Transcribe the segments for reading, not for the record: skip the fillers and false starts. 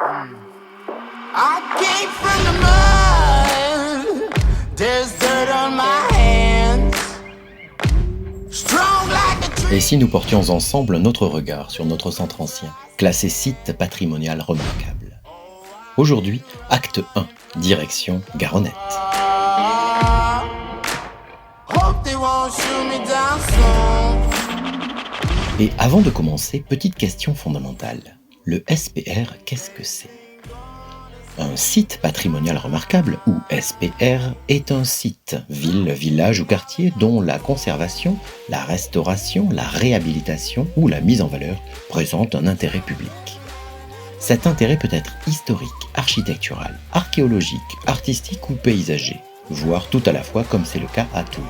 I came from the mud. There's dirt on my hands. Strong like a tree. Et si nous portions ensemble notre regard sur notre centre ancien, classé site patrimonial remarquable. Aujourd'hui, acte 1, direction Garonnette. Hope they won't shoot me down soon. Et avant de commencer, petite question fondamentale. Le SPR, qu'est-ce que c'est ? Un site patrimonial remarquable, ou SPR, est un site, ville, village ou quartier dont la conservation, la restauration, la réhabilitation ou la mise en valeur présentent un intérêt public. Cet intérêt peut être historique, architectural, archéologique, artistique ou paysager, voire tout à la fois comme c'est le cas à Toulouse.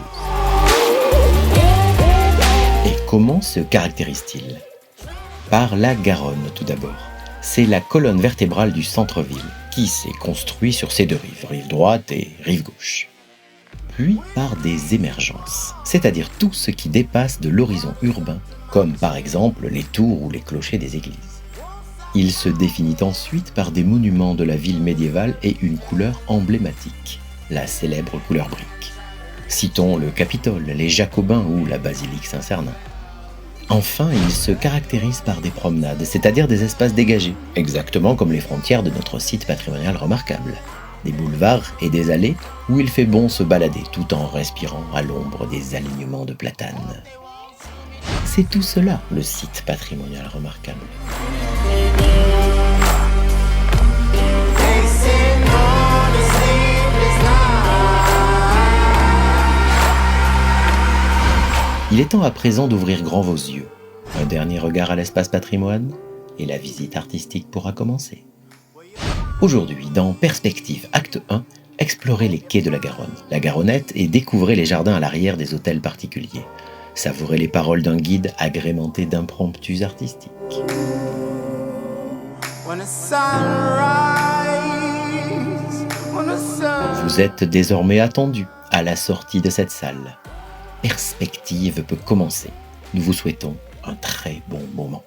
Et comment se caractérise-t-il ? Par la Garonne tout d'abord. C'est la colonne vertébrale du centre-ville, qui s'est construit sur ses deux rives, rive droite et rive gauche. Puis par des émergences, c'est-à-dire tout ce qui dépasse de l'horizon urbain, comme par exemple les tours ou les clochers des églises. Il se définit ensuite par des monuments de la ville médiévale et une couleur emblématique, la célèbre couleur brique. Citons le Capitole, les Jacobins ou la basilique Saint-Cernin. Enfin, il se caractérise par des promenades, c'est-à-dire des espaces dégagés, exactement comme les frontières de notre site patrimonial remarquable. Des boulevards et des allées où il fait bon se balader tout en respirant à l'ombre des alignements de platanes. C'est tout cela, le site patrimonial remarquable. They say no to sleepless nights. Il est temps à présent d'ouvrir grand vos yeux. Un dernier regard à l'espace patrimoine et la visite artistique pourra commencer. Aujourd'hui, dans Perspective Acte 1, explorez les quais de la Garonne, la Garonnette et découvrez les jardins à l'arrière des hôtels particuliers. Savourez les paroles d'un guide agrémenté d'impromptus artistiques. When the sun rises, when the sun... Vous êtes désormais attendu à la sortie de cette salle. Perspective peut commencer. Nous vous souhaitons un très bon moment.